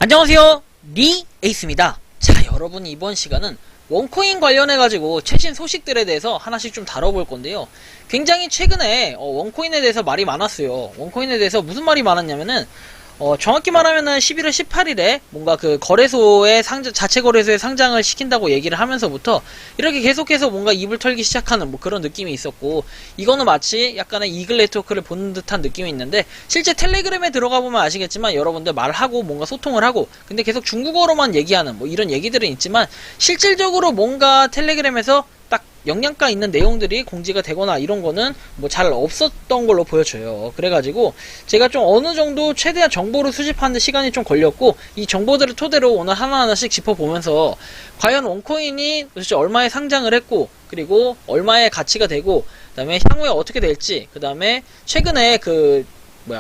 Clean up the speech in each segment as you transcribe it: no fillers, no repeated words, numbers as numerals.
안녕하세요, 에이스입니다. 자, 여러분, 이번 시간은 원코인 관련해가지고 최신 소식들에 대해서 하나씩 좀 다뤄볼 건데요. 굉장히 최근에 원코인에 대해서 말이 많았어요. 원코인에 대해서 무슨 말이 많았냐면은 정확히 말하면은 11월 18일에 뭔가 그 거래소에 자체 거래소에 상장을 시킨다고 얘기를 하면서부터 이렇게 계속해서 뭔가 입을 털기 시작하는 뭐 그런 느낌이 있었고, 이거는 마치 약간의 이글 네트워크를 보는 듯한 느낌이 있는데, 실제 텔레그램에 들어가 보면 아시겠지만 여러분들 말하고 뭔가 소통을 하고, 근데 계속 중국어로만 얘기하는 뭐 이런 얘기들은 있지만, 실질적으로 뭔가 텔레그램에서 딱 영양가 있는 내용들이 공지가 되거나 이런 거는 뭐 잘 없었던 걸로 보여져요. 그래가지고 제가 좀 어느 정도 최대한 정보를 수집하는데 시간이 좀 걸렸고, 이 정보들을 토대로 오늘 하나하나씩 짚어보면서 과연 원코인이 도대체 얼마에 상장을 했고, 그리고 얼마의 가치가 되고, 그 다음에 향후에 어떻게 될지, 그 다음에 최근에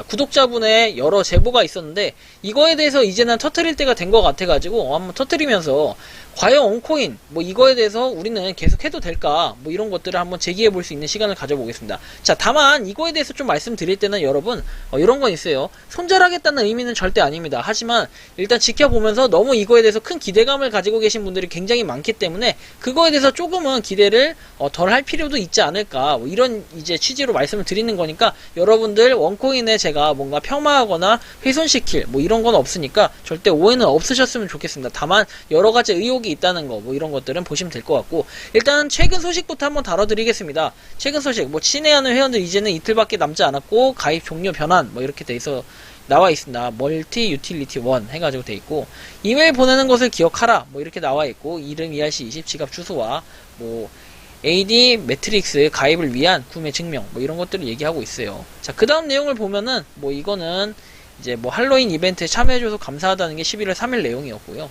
구독자분의 여러 제보가 있었는데, 이거에 대해서 이제는 터트릴 때가 된 것 같아가지고 한번 터트리면서 과연 원코인 뭐 이거에 대해서 우리는 계속 해도 될까, 뭐 이런 것들을 한번 제기해 볼 수 있는 시간을 가져보겠습니다. 자, 다만 이거에 대해서 좀 말씀드릴 때는 여러분, 이런 건 있어요. 손절하겠다는 의미는 절대 아닙니다. 하지만 일단 지켜보면서 너무 이거에 대해서 큰 기대감을 가지고 계신 분들이 굉장히 많기 때문에 그거에 대해서 조금은 기대를 덜 할 필요도 있지 않을까, 뭐 이런 이제 취지로 말씀을 드리는 거니까, 여러분들 원코인에 제가 뭔가 폄하하거나 훼손시킬 뭐 이런 건 없으니까 절대 오해는 없으셨으면 좋겠습니다. 다만 여러 가지 의혹이 있다는 거, 뭐 이런 것들은 보시면 될 것 같고, 일단 최근 소식부터 한번 다뤄드리겠습니다. 최근 소식, 뭐 친해하는 회원들 이제는 이틀밖에 남지 않았고 가입 종료 변환 뭐 이렇게 돼 있어 나와 있습니다. 멀티 유틸리티 1 해가지고 돼 있고, 이메일 보내는 것을 기억하라 뭐 이렇게 나와 있고, 이름 ERC20 지갑 주소와 뭐 AD 매트릭스 가입을 위한 구매 증명 뭐 이런 것들을 얘기하고 있어요. 자, 그 다음 내용을 보면은 뭐 이거는 이제 뭐 할로윈 이벤트에 참여해줘서 감사하다는 게 11월 3일 내용이었고요.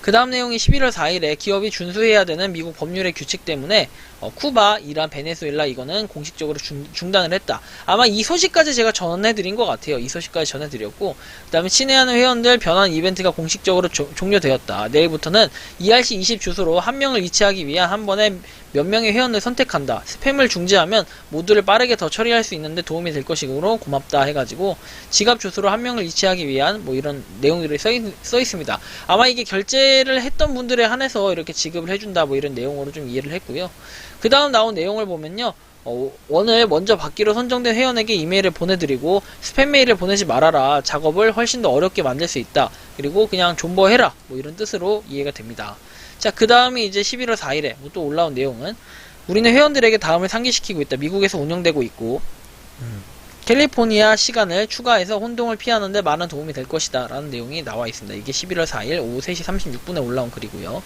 그 다음 내용이 11월 4일에 기업이 준수해야 되는 미국 법률의 규칙 때문에 쿠바, 이란, 베네수엘라 이거는 공식적으로 중단을 했다. 아마 이 소식까지 제가 전해드린 것 같아요. 이 소식까지 전해드렸고, 그 다음에 친해하는 회원들 변환 이벤트가 공식적으로 종료되었다. 내일부터는 ERC20 주소로 한 명을 이체하기 위한 한 번에 몇 명의 회원을 선택한다. 스팸을 중지하면 모두를 빠르게 더 처리할 수 있는데 도움이 될 것이므로 고맙다 해가지고 지갑 주소로 한 명을 이체하기 위한 뭐 이런 내용들이 써 있습니다. 아마 이게 결제를 했던 분들에 한해서 이렇게 지급을 해준다 뭐 이런 내용으로 좀 이해를 했고요. 그 다음 나온 내용을 보면요, 원을 먼저 받기로 선정된 회원에게 이메일을 보내드리고 스팸 메일을 보내지 말아라. 작업을 훨씬 더 어렵게 만들 수 있다. 그리고 그냥 존버해라. 뭐 이런 뜻으로 이해가 됩니다. 자, 그 다음이 이제 11월 4일에 또 올라온 내용은, 우리는 회원들에게 다음을 상기시키고 있다. 미국에서 운영되고 있고 캘리포니아 시간을 추가해서 혼동을 피하는데 많은 도움이 될 것이다 라는 내용이 나와 있습니다. 이게 11월 4일 오후 3시 36분에 올라온 글이고요.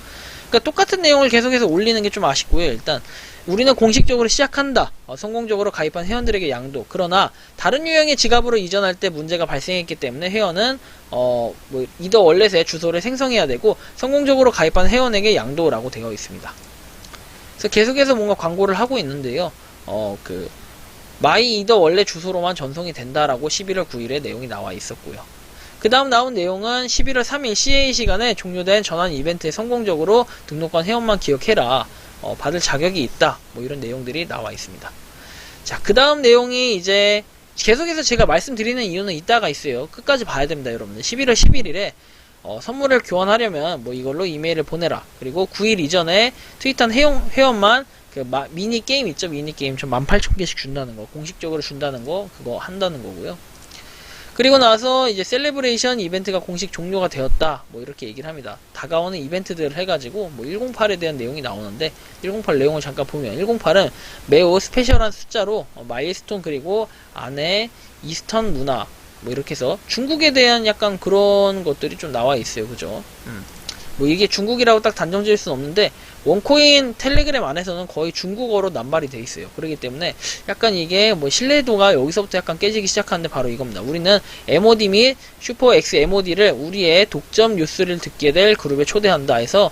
그러니까 똑같은 내용을 계속해서 올리는 게 좀 아쉽고요. 일단 우리는 공식적으로 시작한다. 성공적으로 가입한 회원들에게 양도. 그러나 다른 유형의 지갑으로 이전할 때 문제가 발생했기 때문에 회원은 이더 월렛의 주소를 생성해야 되고, 성공적으로 가입한 회원에게 양도라고 되어 있습니다. 그래서 계속해서 뭔가 광고를 하고 있는데요. 마이 이더 월렛 주소로만 전송이 된다라고 11월 9일에 내용이 나와 있었고요. 그 다음 나온 내용은 11월 3일 CA 시간에 종료된 전환 이벤트에 성공적으로 등록한 회원만 기억해라. 받을 자격이 있다. 뭐 이런 내용들이 나와 있습니다. 자, 그 다음 내용이 이제 계속해서 제가 말씀드리는 이유는 이따가 있어요. 끝까지 봐야 됩니다, 여러분들. 11월 11일에 선물을 교환하려면 뭐 이걸로 이메일을 보내라. 그리고 9일 이전에 트윗한 회원만 미니게임 있죠? 미니게임 18,000개씩 준다는 거, 공식적으로 준다는 거, 그거 한다는 거고요. 그리고 나서 이제 셀레브레이션 이벤트가 공식 종료가 되었다. 뭐 이렇게 얘기를 합니다. 다가오는 이벤트들을 해가지고 뭐 108에 대한 내용이 나오는데, 108 내용을 잠깐 보면 108은 매우 스페셜한 숫자로 마일스톤, 그리고 안에 이스턴 문화 뭐 이렇게 해서 중국에 대한 약간 그런 것들이 좀 나와 있어요. 그죠? 뭐 이게 중국이라고 딱 단정 지을 수는 없는데, 원코인 텔레그램 안에서는 거의 중국어로 남발이 돼 있어요. 그렇기 때문에 약간 이게 뭐 신뢰도가 여기서부터 약간 깨지기 시작하는데 바로 이겁니다. 우리는 MOD 및 슈퍼 X MOD를 우리의 독점 뉴스를 듣게 될 그룹에 초대한다 해서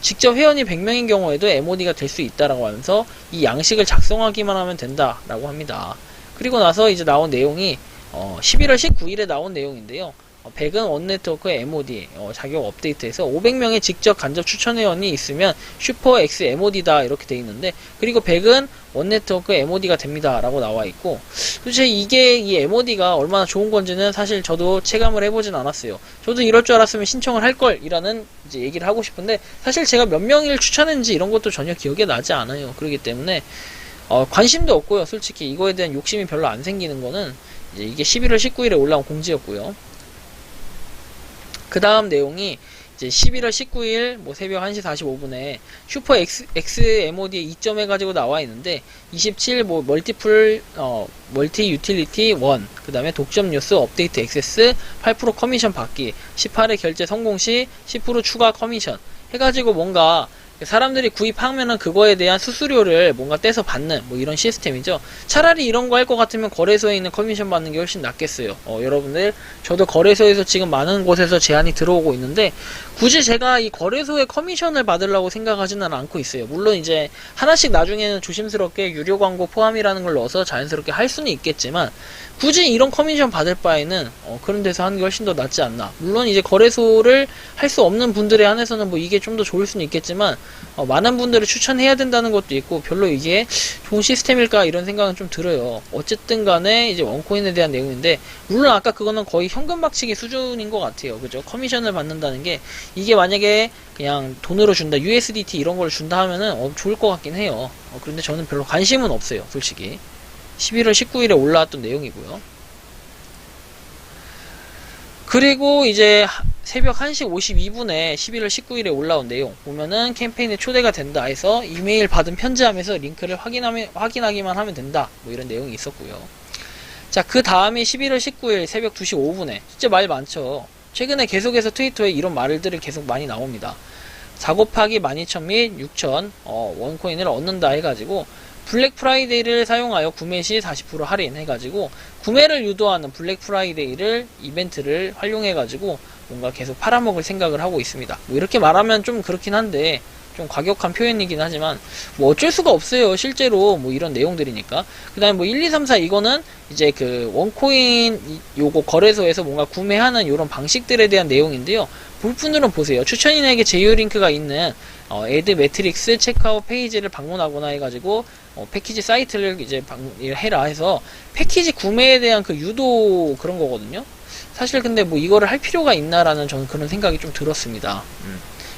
직접 회원이 100명인 경우에도 MOD가 될 수 있다라고 하면서 이 양식을 작성하기만 하면 된다라고 합니다. 그리고 나서 이제 나온 내용이 11월 19일에 나온 내용인데요. 100은 원네트워크 MOD 자격 업데이트해서 500명의 직접 간접 추천 회원이 있으면 슈퍼 X MOD다 이렇게 돼 있는데, 그리고 100은 원네트워크 MOD가 됩니다 라고 나와 있고, 도대체 이게 이 MOD가 얼마나 좋은 건지는 사실 저도 체감을 해보진 않았어요. 저도 이럴 줄 알았으면 신청을 할 걸 이라는 이제 얘기를 하고 싶은데, 사실 제가 몇 명을 추천했는지 이런 것도 전혀 기억에 나지 않아요. 그렇기 때문에 관심도 없고요. 솔직히 이거에 대한 욕심이 별로 안 생기는 거는 이제 이게 11월 19일에 올라온 공지였고요. 그 다음 내용이 이제 11월 19일 뭐 새벽 1시 45분에 슈퍼 XMOD의 2점 해가지고 나와 있는데, 27 뭐 멀티 유틸리티 1, 그 다음에 독점 뉴스 업데이트 액세스 8% 커미션 받기, 18회 결제 성공 시 10% 추가 커미션 해가지고 뭔가 사람들이 구입하면은 그거에 대한 수수료를 뭔가 떼서 받는 뭐 이런 시스템이죠. 차라리 이런 거 할 것 같으면 거래소에 있는 커미션 받는 게 훨씬 낫겠어요. 여러분들, 저도 거래소에서 지금 많은 곳에서 제안이 들어오고 있는데, 굳이 제가 이 거래소에 커미션을 받으려고 생각하지는 않고 있어요. 물론 이제 하나씩 나중에는 조심스럽게 유료 광고 포함이라는 걸 넣어서 자연스럽게 할 수는 있겠지만, 굳이 이런 커미션 받을 바에는 그런 데서 하는 게 훨씬 더 낫지 않나. 물론 이제 거래소를 할 수 없는 분들에 한해서는 뭐 이게 좀 더 좋을 수는 있겠지만, 많은 분들을 추천해야 된다는 것도 있고, 별로 이게 좋은 시스템일까 이런 생각은 좀 들어요. 어쨌든 간에 이제 원코인에 대한 내용인데, 물론 아까 그거는 거의 현금 박치기 수준인 것 같아요. 그죠? 커미션을 받는다는 게, 이게 만약에 그냥 돈으로 준다, USDT 이런 걸 준다 하면은 좋을 것 같긴 해요. 그런데 저는 별로 관심은 없어요, 솔직히. 11월 19일에 올라왔던 내용이고요. 그리고 이제 새벽 1시 52분에 11월 19일에 올라온 내용 보면은, 캠페인에 초대가 된다 해서 이메일 받은 편지함에서 링크를 확인하기만 하면 된다, 뭐 이런 내용이 있었고요. 자, 그 다음에 11월 19일 새벽 2시 5분에 진짜 말 많죠. 최근에 계속해서 트위터에 이런 말들이 계속 많이 나옵니다. 4 곱하기 12,000 및 6,000 원코인을 얻는다 해가지고, 블랙 프라이데이를 사용하여 구매 시 40% 할인 해가지고 구매를 유도하는 블랙 프라이데이를 이벤트를 활용해가지고 뭔가 계속 팔아먹을 생각을 하고 있습니다. 뭐 이렇게 말하면 좀 그렇긴 한데, 좀 과격한 표현이긴 하지만 뭐 어쩔 수가 없어요. 실제로 뭐 이런 내용들이니까. 그 다음에 뭐 1, 2, 3, 4 이거는 이제 그 원코인 요거 거래소에서 뭔가 구매하는 요런 방식들에 대한 내용인데요. 볼 분들은 보세요. 추천인에게 제휴 링크가 있는 애드 매트릭스 체크아웃 페이지를 방문하거나 해가지고 패키지 사이트를 이제 해라 해서 패키지 구매에 대한 그 유도 그런 거거든요. 사실 근데 뭐 이거를 할 필요가 있나라는 저는 그런 생각이 좀 들었습니다.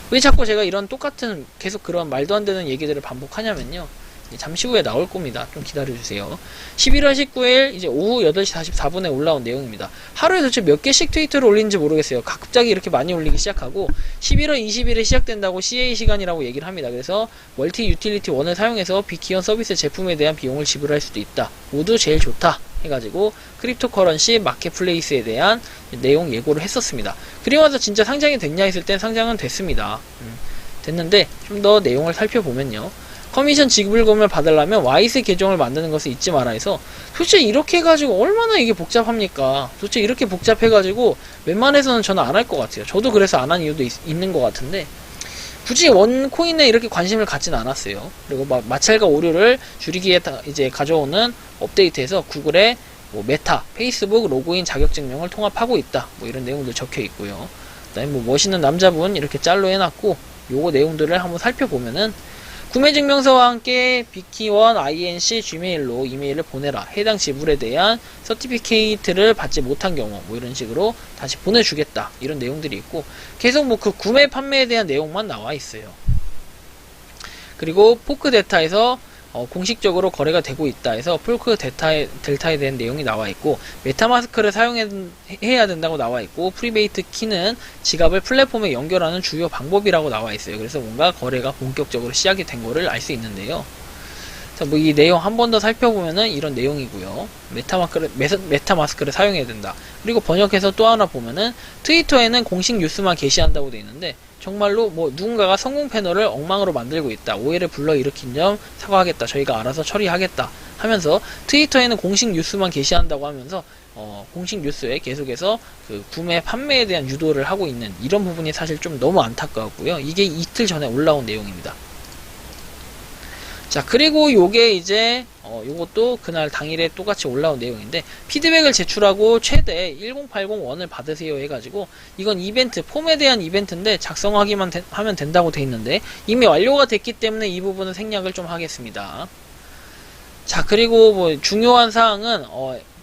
왜 자꾸 제가 이런 똑같은 계속 그런 말도 안 되는 얘기들을 반복하냐면요. 잠시 후에 나올 겁니다. 좀 기다려주세요. 11월 19일 이제 오후 8시 44분에 올라온 내용입니다. 하루에 도대체 몇 개씩 트위터를 올리는지 모르겠어요. 갑자기 이렇게 많이 올리기 시작하고, 11월 20일에 시작된다고 CA 시간이라고 얘기를 합니다. 그래서 멀티 유틸리티 1을 사용해서 빅키언 서비스 제품에 대한 비용을 지불할 수도 있다. 모두 제일 좋다 해가지고 크립토커런시 마켓플레이스에 대한 내용 예고를 했었습니다. 그리고 나서 진짜 상장이 됐냐 했을 땐 상장은 됐습니다. 됐는데 좀 더 내용을 살펴보면요. 커미션 지불금을 받으려면 와이스 계정을 만드는 것을 잊지 마라 해서, 도대체 이렇게 해가지고 얼마나 이게 복잡합니까? 도대체 이렇게 복잡해가지고 웬만해서는 저는 안 할 것 같아요. 저도 그래서 안 한 이유도 있는 것 같은데, 굳이 원코인에 이렇게 관심을 갖진 않았어요. 그리고 마찰과 오류를 줄이기에 이제 가져오는 업데이트에서 구글의 뭐 메타, 페이스북 로그인 자격증명을 통합하고 있다, 뭐 이런 내용들 적혀 있고요. 그다음에 뭐 멋있는 남자분 이렇게 짤로 해놨고, 요거 내용들을 한번 살펴보면은, 구매증명서와 함께 빅키원 inc gmail로 이메일을 보내라. 해당 지불에 대한 서티피케이트를 받지 못한 경우 뭐 이런 식으로 다시 보내주겠다, 이런 내용들이 있고, 계속 뭐 그 구매 판매에 대한 내용만 나와 있어요. 그리고 포크 데이터에서 공식적으로 거래가 되고 있다 해서 폴크 델타에 대한 내용이 나와 있고, 메타마스크를 사용해야 된다고 나와 있고, 프리베이트 키는 지갑을 플랫폼에 연결하는 주요 방법이라고 나와 있어요. 그래서 뭔가 거래가 본격적으로 시작이 된 거를 알 수 있는데요. 자, 뭐 이 내용 한 번 더 살펴보면은 이런 내용이고요. 메타마스크를 사용해야 된다. 그리고 번역해서 또 하나 보면은, 트위터에는 공식 뉴스만 게시한다고 되어 있는데, 정말로 뭐 누군가가 성공 패널을 엉망으로 만들고 있다, 오해를 불러일으킨 점 사과하겠다, 저희가 알아서 처리하겠다 하면서 트위터에는 공식 뉴스만 게시한다고 하면서 공식 뉴스에 계속해서 그 구매 판매에 대한 유도를 하고 있는 이런 부분이 사실 좀 너무 안타까웠고요. 이게 이틀 전에 올라온 내용입니다. 자, 그리고 요게 이제 요것도 그날 당일에 똑같이 올라온 내용인데, 피드백을 제출하고 최대 10801을 받으세요 해가지고, 이건 이벤트, 폼에 대한 이벤트인데 작성하기만 하면 된다고 돼 있는데 이미 완료가 됐기 때문에 이 부분은 생략을 좀 하겠습니다. 자, 그리고 뭐 중요한 사항은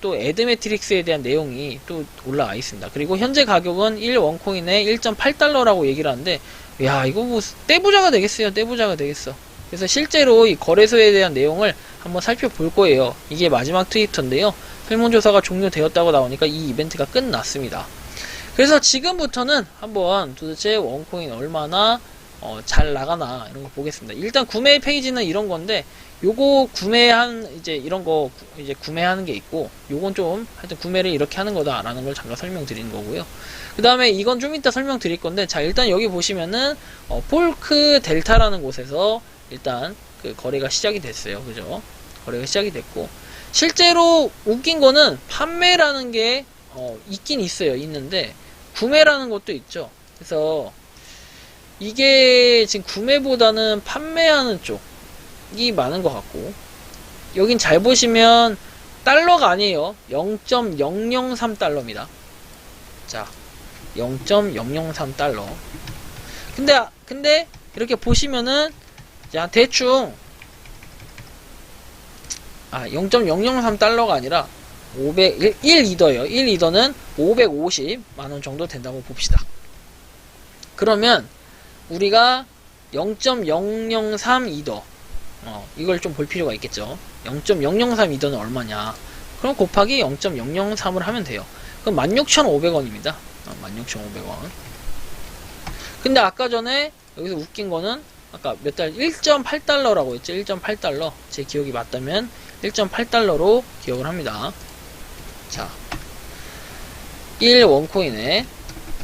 또 애드매트릭스에 대한 내용이 또 올라와 있습니다. 그리고 현재 가격은 1원코인에 1.8달러라고 얘기를 하는데, 야, 이거 뭐 떼부자가 되겠어요. 떼부자가 되겠어. 그래서 실제로 이 거래소에 대한 내용을 한번 살펴볼 거예요. 이게 마지막 트위터인데요. 설문조사가 종료되었다고 나오니까 이 이벤트가 끝났습니다. 그래서 지금부터는 한번 도대체 원코인 얼마나 잘 나가나 이런 거 보겠습니다. 일단 구매 페이지는 이런 건데, 요거 이제 이런 거 이제 구매하는 게 있고, 요건 좀 하여튼 구매를 이렇게 하는 거다라는 걸 잠깐 설명드리는 거고요. 그 다음에 이건 좀 이따 설명드릴 건데, 자, 일단 여기 보시면은 폴크 델타라는 곳에서 일단 그 거래가 시작이 됐어요. 그죠? 거래가 시작이 됐고, 실제로 웃긴 거는 판매라는 게 있긴 있어요. 있는데 구매라는 것도 있죠. 그래서 이게 지금 구매보다는 판매하는 쪽이 많은 것 같고, 여긴 잘 보시면 달러가 아니에요. 0.003달러입니다. 자, 0.003달러. 근데 이렇게 보시면은, 자, 대충 0.003달러가 아니라 1이더예요. 1이더는 550만원 정도 된다고 봅시다. 그러면 우리가 0.003이더 이걸 좀 볼 필요가 있겠죠. 0.003이더는 얼마냐? 그럼 곱하기 0.003을 하면 돼요. 그럼 16,500원입니다. 16,500원. 근데 아까 전에 여기서 웃긴 거는, 아까 몇 달 1.8달러라고 했죠. 1.8달러. 제 기억이 맞다면 1.8달러로 기억을 합니다. 자, 1원코인에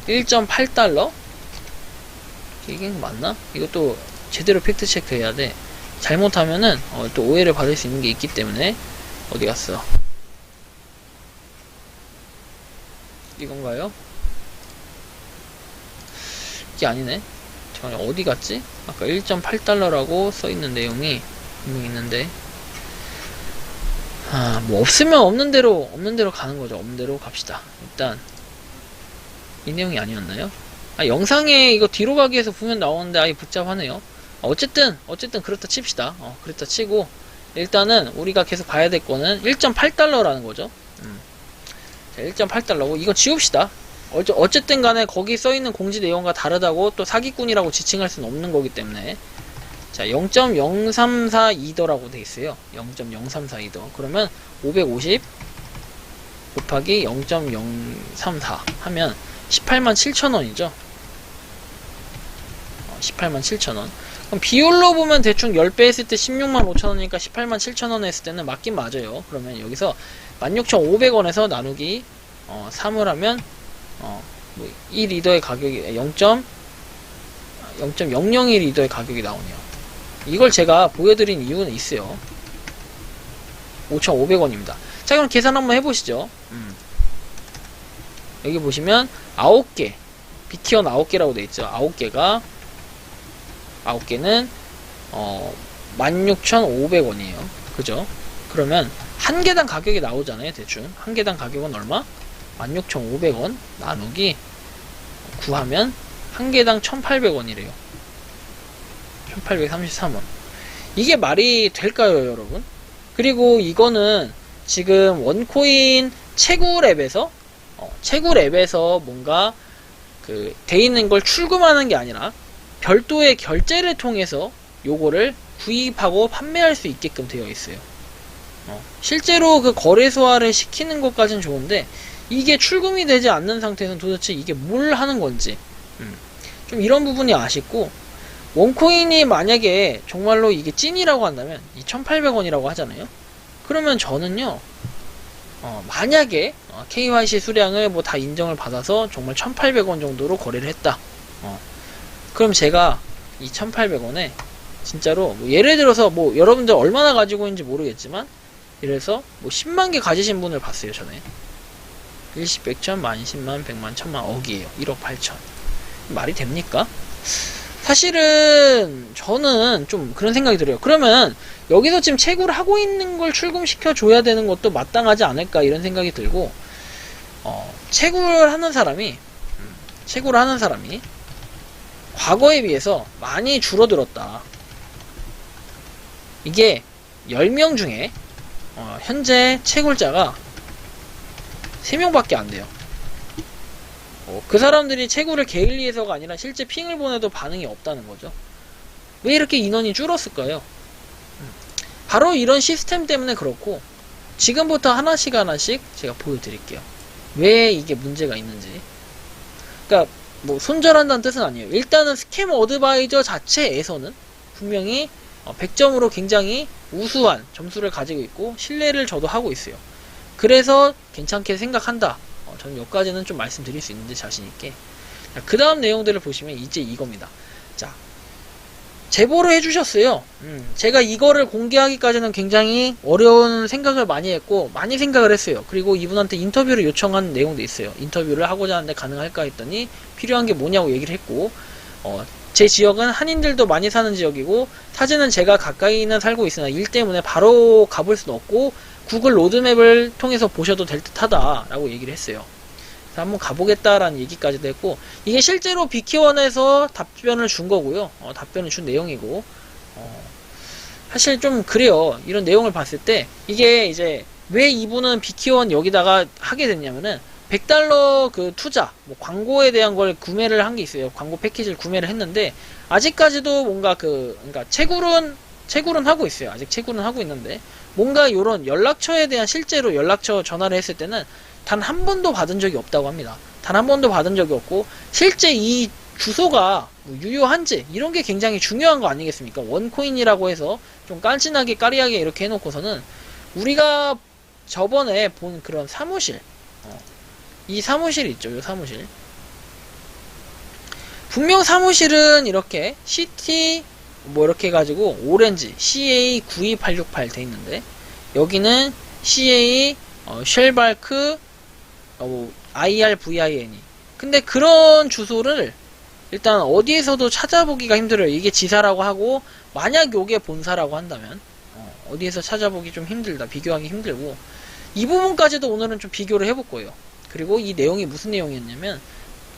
1.8달러? 이게 맞나? 이것도 제대로 팩트 체크 해야 돼. 잘못하면은 또 오해를 받을 수 있는 게 있기 때문에. 어디 갔어? 이건가요? 이게 아니네. 잠깐만, 어디 갔지? 아까 1.8달러라고 써있는 내용이 분명히 있는데, 뭐 없으면 없는 대로 가는 거죠. 없는 대로 갑시다. 일단 이 내용이 아니었나요? 영상에 이거 뒤로 가기 위해서 보면 나오는데 아예 복잡하네요. 어쨌든 그렇다 칩시다. 그렇다 치고, 일단은 우리가 계속 봐야 될 거는 1.8달러라는 거죠. 자, 1.8달러고 이거 지웁시다. 어쨌든 간에 거기 써있는 공지 내용과 다르다고 또 사기꾼이라고 지칭할 수는 없는 거기 때문에. 자, 0.0342더라고 돼 있어요. 0.0342더. 그러면 550 곱하기 0.034 하면 187,000원이죠. 187,000원. 그럼 비율로 보면 대충 10배 했을 때 165,000원이니까 187,000원 했을 때는 맞긴 맞아요. 그러면 여기서 16,500원에서 나누기 3을 하면 1이더의 가격이 0.001이더의 가격이 나오네요. 이걸 제가 보여드린 이유는 있어요. 5,500원입니다. 자, 그럼 계산 한번 해보시죠. 여기 보시면 9개, 비티언 9개라고 되어있죠. 9개는 16,500원이에요. 그죠? 그러면 한 개당 가격이 나오잖아요. 대충 한 개당 가격은 얼마? 16,500원 나누기 9하면 한 개당 1,800원이래요. 1,833원. 이게 말이 될까요, 여러분? 그리고 이거는 지금 원코인 채굴 앱에서 뭔가 돼 있는 걸 출금하는 게 아니라 별도의 결제를 통해서 요거를 구입하고 판매할 수 있게끔 되어 있어요. 실제로 그 거래소화를 시키는 것까지는 좋은데, 이게 출금이 되지 않는 상태에서는 도대체 이게 뭘 하는 건지 좀 이런 부분이 아쉽고, 원코인이 만약에 정말로 이게 찐이라고 한다면, 이 1,800원이라고 하잖아요. 그러면 저는요, 만약에 KYC 수량을 뭐 다 인정을 받아서 정말 1,800원 정도로 거래를 했다. 그럼 제가 이 1,800원에 진짜로 뭐 예를 들어서 뭐 여러분들 얼마나 가지고 있는지 모르겠지만, 이래서 뭐 10만 개 가지신 분을 봤어요, 전에. 10, 100천, 만, 10만, 100만, 1000만, 억이에요. 1억 8천. 말이 됩니까? 사실은 저는 좀 그런 생각이 들어요. 그러면 여기서 지금 채굴을 하고 있는 걸 출금시켜 줘야 되는 것도 마땅하지 않을까 이런 생각이 들고, 채굴을 하는 사람이 과거에 비해서 많이 줄어들었다. 이게 10명 중에 현재 채굴자가 3명밖에 안 돼요. 그 사람들이 채굴을 게일리해서가 아니라 실제 핑을 보내도 반응이 없다는 거죠. 왜 이렇게 인원이 줄었을까요? 바로 이런 시스템 때문에 그렇고, 지금부터 하나씩 제가 보여드릴게요. 왜 이게 문제가 있는지. 그러니까 뭐 손절한다는 뜻은 아니에요. 일단은 스캠 어드바이저 자체에서는 분명히 100점으로 굉장히 우수한 점수를 가지고 있고 신뢰를 저도 하고 있어요. 그래서 괜찮게 생각한다. 저는 여기까지는 좀 말씀드릴 수 있는데 자신있게. 그 다음 내용들을 보시면 이제 이겁니다. 자, 제보를 해주셨어요. 제가 이거를 공개하기까지는 굉장히 어려운 생각을 많이 했고 많이 생각을 했어요. 그리고 이분한테 인터뷰를 요청한 내용도 있어요. 인터뷰를 하고자 하는데 가능할까 했더니 필요한 게 뭐냐고 얘기를 했고, 제 지역은 한인들도 많이 사는 지역이고 사진은 제가 가까이는 살고 있으나 일 때문에 바로 가볼 수는 없고 구글 로드맵을 통해서 보셔도 될 듯하다 라고 얘기를 했어요. 그래서 한번 가보겠다라는 얘기까지도 했고, 이게 실제로 비키원에서 답변을 준 거고요. 답변을 준 내용이고, 사실 좀 그래요. 이런 내용을 봤을 때 이게 이제 왜 이분은 비키원 여기다가 하게 됐냐면은 100달러 그 투자, 뭐 광고에 대한 걸 구매를 한 게 있어요. 광고 패키지를 구매를 했는데 아직까지도 뭔가 그러니까 채굴은 하고 있어요. 아직 채굴은 하고 있는데 뭔가 요런 연락처에 대한 실제로 연락처 전화를 했을 때는 단 한 번도 받은 적이 없다고 합니다. 단 한 번도 받은 적이 없고, 실제 이 주소가 유효한지 이런 게 굉장히 중요한 거 아니겠습니까? 원코인이라고 해서 좀 깐진하게 까리하게 이렇게 해놓고서는 우리가 저번에 본 그런 사무실, 이 사무실 있죠, 이 사무실. 분명 사무실은 이렇게 CT 뭐 이렇게 해가지고 오렌지 CA92868 돼 있는데 여기는 CA 쉘발크 IRVINE. 근데 그런 주소를 일단 어디에서도 찾아보기가 힘들어요. 이게 지사라고 하고 만약 요게 본사라고 한다면 어디에서 찾아보기 좀 힘들다. 비교하기 힘들고, 이 부분까지도 오늘은 좀 비교를 해볼 거예요. 그리고 이 내용이 무슨 내용이었냐면,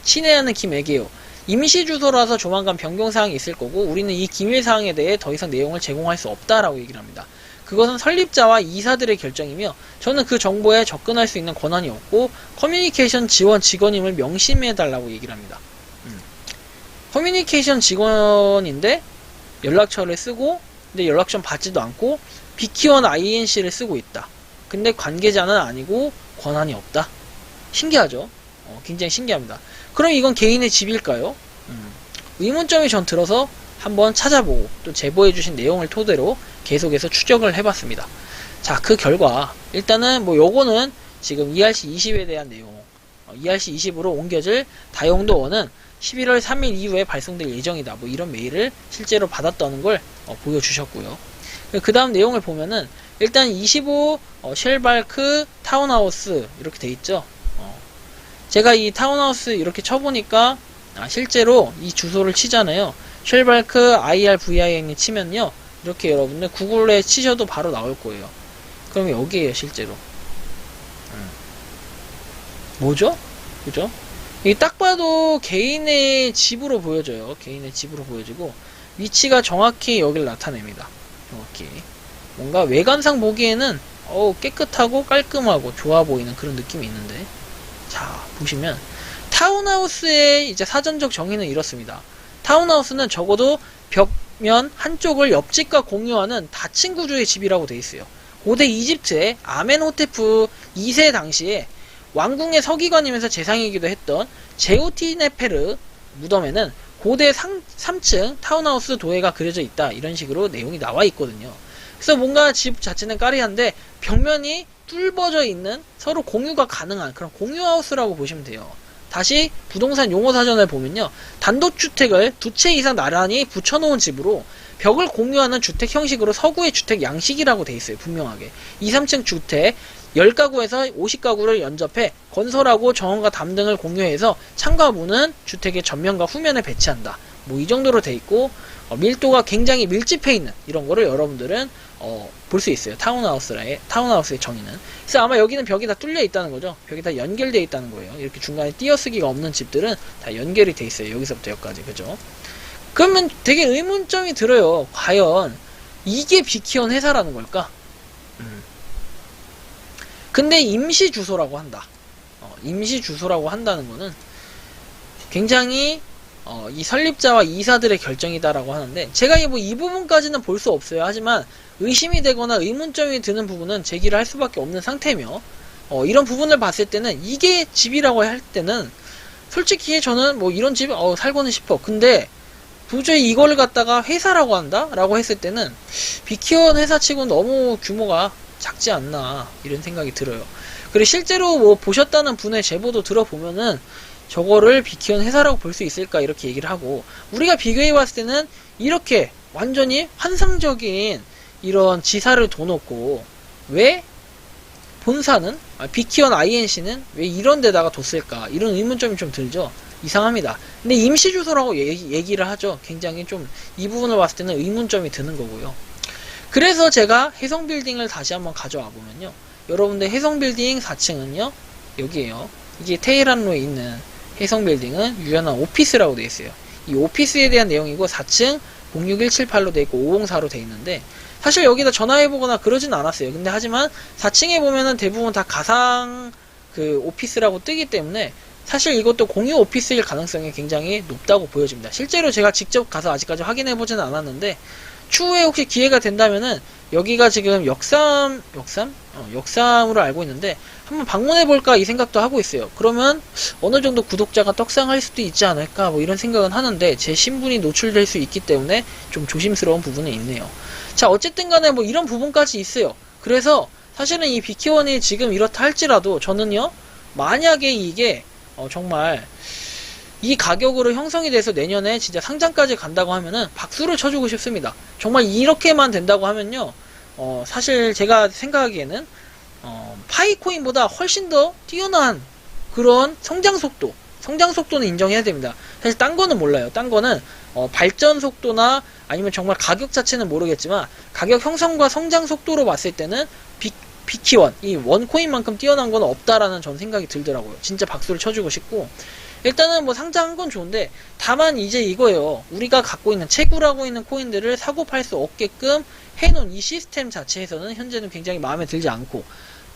친애하는 김애게요. 임시 주소라서 조만간 변경사항이 있을 거고 우리는 이 기밀사항에 대해 더 이상 내용을 제공할 수 없다라고 얘기를 합니다. 그것은 설립자와 이사들의 결정이며 저는 그 정보에 접근할 수 있는 권한이 없고 커뮤니케이션 지원 직원임을 명심해달라고 얘기를 합니다. 커뮤니케이션 직원인데 연락처를 쓰고 근데 연락처는 받지도 않고 비키원 INC를 쓰고 있다. 근데 관계자는 아니고 권한이 없다. 신기하죠? 굉장히 신기합니다. 그럼 이건 개인의 집일까요? 의문점이 전 들어서 한번 찾아보고 또 제보해주신 내용을 토대로 계속해서 추적을 해봤습니다. 자, 그 결과 일단은 뭐 요거는 지금 ERC20에 대한 내용, ERC20으로 옮겨질 다용도원은 11월 3일 이후에 발송될 예정이다. 뭐 이런 메일을 실제로 받았다는 걸 보여주셨고요. 그 다음 내용을 보면은 일단 25 쉘발크 타운하우스 이렇게 돼 있죠. 제가 이 타운하우스 이렇게 쳐보니까 실제로 이 주소를 치잖아요. 쉘발크 IRVIN이 치면요 이렇게 여러분들 구글에 치셔도 바로 나올 거예요. 그럼 여기에요 실제로. 뭐죠? 그죠? 이 딱 봐도 개인의 집으로 보여져요. 개인의 집으로 보여지고 위치가 정확히 여기를 나타냅니다. 정확히 뭔가 외관상 보기에는 깨끗하고 깔끔하고 좋아 보이는 그런 느낌이 있는데, 자 보시면 타운하우스의 이제 사전적 정의는 이렇습니다. 타운하우스는 적어도 벽면 한쪽을 옆집과 공유하는 닫힌 구조의 집이라고 되어 있어요. 고대 이집트의 아멘호테프 2세 당시에 왕궁의 서기관이면서 재상이기도 했던 제오티네페르 무덤에는 고대 3층 타운하우스 도해가 그려져 있다. 이런 식으로 내용이 나와 있거든요. 그래서 뭔가 집 자체는 까리한데 벽면이 뚫어져 있는 서로 공유가 가능한 그런 공유하우스라고 보시면 돼요. 다시 부동산 용어사전을 보면요. 단독주택을 두 채 이상 나란히 붙여놓은 집으로 벽을 공유하는 주택 형식으로 서구의 주택 양식이라고 돼 있어요. 분명하게. 2, 3층 주택 10가구에서 50가구를 연접해 건설하고 정원과 담 등을 공유해서 창과 문은 주택의 전면과 후면에 배치한다. 뭐 이 정도로 돼 있고, 밀도가 굉장히 밀집해 있는 이런 거를 여러분들은 볼 수 있어요. 타운하우스의 정의는. 그래서 아마 여기는 벽이 다 뚫려 있다는 거죠. 벽이 다 연결되어 있다는 거예요. 이렇게 중간에 띄어쓰기가 없는 집들은 다 연결이 돼 있어요. 여기서부터 여기까지. 그죠? 그러면 되게 의문점이 들어요. 과연 이게 비키온 회사라는 걸까? 근데 임시 주소라고 한다. 임시 주소라고 한다는 거는 굉장히 이 설립자와 이사들의 결정이다라고 하는데, 제가 이 부분까지는 볼 수 없어요. 하지만 의심이 되거나 의문점이 드는 부분은 제기를 할 수밖에 없는 상태며, 이런 부분을 봤을 때는 이게 집이라고 할 때는 솔직히 저는 뭐 이런 집에 살고는 싶어. 근데 도저히 이걸 갖다가 회사라고 한다? 라고 했을 때는 비키온 회사치고는 너무 규모가 작지 않나 이런 생각이 들어요. 그리고 실제로 뭐 보셨다는 분의 제보도 들어보면은 저거를 비키온 회사라고 볼 수 있을까 이렇게 얘기를 하고, 우리가 비교해 봤을 때는 이렇게 완전히 환상적인 이런 지사를 둬놓고 왜 본사는 비키온 INC는 왜 이런 데다가 뒀을까 이런 의문점이 좀 들죠. 이상합니다. 근데 임시 주소라고 얘기를 하죠. 굉장히 좀 이 부분을 봤을 때는 의문점이 드는 거고요. 그래서 제가 해성빌딩을 다시 한번 가져와 보면요, 여러분들 해성빌딩 4층은요 여기에요. 이게 테헤란로에 있는 해성빌딩은 유연한 오피스라고 되어 있어요. 이 오피스에 대한 내용이고 4층 06178로 되어 있고 504로 되어 있는데, 사실 여기다 전화해보거나 그러진 않았어요. 근데 하지만 4층에 보면은 대부분 다 가상 오피스라고 뜨기 때문에 사실 이것도 공유 오피스일 가능성이 굉장히 높다고 보여집니다. 실제로 제가 직접 가서 아직까지 확인해보지는 않았는데, 추후에 혹시 기회가 된다면은 여기가 지금 역삼으로 알고 있는데 한번 방문해볼까 이 생각도 하고 있어요. 그러면 어느 정도 구독자가 떡상할 수도 있지 않을까 뭐 이런 생각은 하는데, 제 신분이 노출될 수 있기 때문에 좀 조심스러운 부분이 있네요. 자, 어쨌든 간에 뭐 이런 부분까지 있어요. 그래서 사실은 이 비키원이 지금 이렇다 할지라도 저는요, 만약에 이게 정말 이 가격으로 형성이 돼서 내년에 진짜 상장까지 간다고 하면은 박수를 쳐주고 싶습니다. 정말 이렇게만 된다고 하면요, 사실 제가 생각하기에는 파이코인보다 훨씬 더 뛰어난 그런 성장 속도는 인정해야 됩니다. 사실 딴 거는 몰라요. 딴 거는 발전 속도나 아니면 정말 가격 자체는 모르겠지만 가격 형성과 성장 속도로 봤을 때는 비키원 이 원코인만큼 뛰어난 건 없다라는 전 생각이 들더라고요. 진짜 박수를 쳐주고 싶고, 일단은 뭐 상장한 건 좋은데, 다만 이제 이거예요. 우리가 갖고 있는 채굴하고 있는 코인들을 사고 팔 수 없게끔 해놓은 이 시스템 자체에서는 현재는 굉장히 마음에 들지 않고,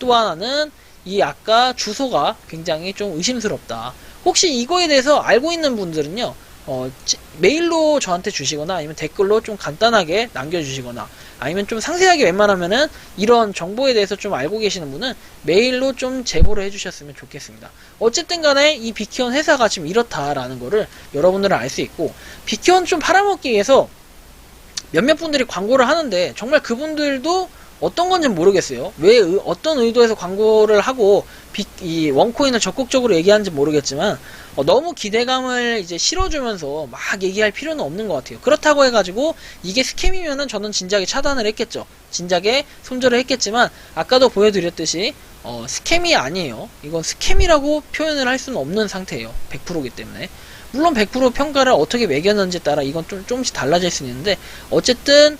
또 하나는 이 아까 주소가 굉장히 좀 의심스럽다. 혹시 이거에 대해서 알고 있는 분들은요, 메일로 저한테 주시거나 아니면 댓글로 좀 간단하게 남겨주시거나, 아니면 좀 상세하게 웬만하면은 이런 정보에 대해서 좀 알고 계시는 분은 메일로 좀 제보를 해주셨으면 좋겠습니다. 어쨌든 간에 이 비키온 회사가 지금 이렇다라는 거를 여러분들은 알 수 있고, 비키온 좀 팔아먹기 위해서 몇몇 분들이 광고를 하는데 정말 그분들도 어떤 건지 모르겠어요. 왜 어떤 의도에서 광고를 하고 이 원코인을 적극적으로 얘기하는지 모르겠지만, 너무 기대감을 이제 실어주면서 막 얘기할 필요는 없는 것 같아요. 그렇다고 해가지고 이게 스캠이면은 저는 진작에 차단을 했겠죠. 진작에 손절을 했겠지만, 아까도 보여드렸듯이 스캠이 아니에요. 이건 스캠이라고 표현을 할 수는 없는 상태예요. 100%이기 때문에. 물론 100% 평가를 어떻게 매겼는지에 따라 이건 조금씩 달라질 수 있는데, 어쨌든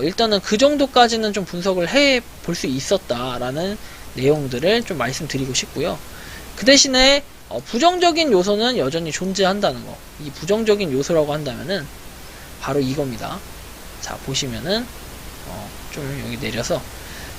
일단은 그 정도까지는 좀 분석을 해 볼 수 있었다라는 내용들을 좀 말씀드리고 싶고요. 그 대신에 부정적인 요소는 여전히 존재한다는 거. 이 부정적인 요소라고 한다면은 바로 이겁니다. 자, 보시면은 좀 여기 내려서,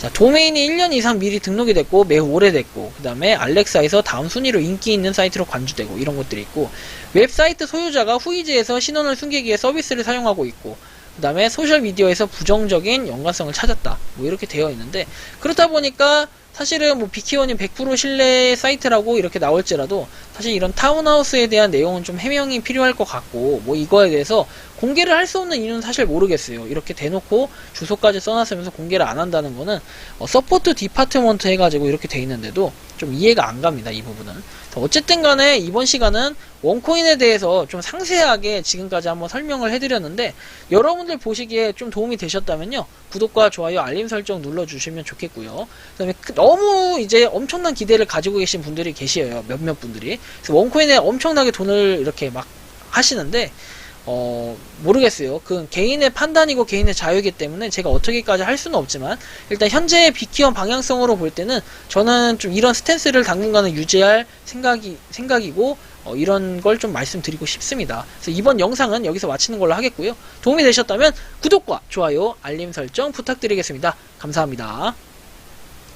자, 도메인이 1년 이상 미리 등록이 됐고 매우 오래됐고, 그 다음에 알렉사에서 다음 순위로 인기 있는 사이트로 관주되고 이런 것들이 있고, 웹사이트 소유자가 후이즈에서 신원을 숨기기 위해 서비스를 사용하고 있고, 그 다음에 소셜미디어에서 부정적인 연관성을 찾았다, 뭐 이렇게 되어 있는데, 그렇다 보니까 사실은 뭐 비키원이 100% 신뢰 사이트라고 이렇게 나올지라도 사실 이런 타운하우스에 대한 내용은 좀 해명이 필요할 것 같고, 뭐 이거에 대해서 공개를 할 수 없는 이유는 사실 모르겠어요. 이렇게 대놓고 주소까지 써놨으면서 공개를 안 한다는 거는 서포트 디파트먼트 해가지고 이렇게 돼 있는데도 좀 이해가 안 갑니다, 이 부분은. 어쨌든 간에 이번 시간은 원코인에 대해서 좀 상세하게 지금까지 한번 설명을 해드렸는데, 여러분들 보시기에 좀 도움이 되셨다면요, 구독과 좋아요, 알림 설정 눌러주시면 좋겠고요. 그 다음에 너무 이제 엄청난 기대를 가지고 계신 분들이 계셔요. 몇몇 분들이. 그래서 원코인에 엄청나게 돈을 이렇게 막 하시는데, 모르겠어요. 그건 개인의 판단이고 개인의 자유이기 때문에 제가 어떻게까지 할 수는 없지만, 일단 현재의 빅키원 방향성으로 볼 때는 저는 좀 이런 스탠스를 당분간은 유지할 생각이고, 이런 걸 좀 말씀드리고 싶습니다. 그래서 이번 영상은 여기서 마치는 걸로 하겠고요. 도움이 되셨다면 구독과 좋아요, 알림 설정 부탁드리겠습니다. 감사합니다.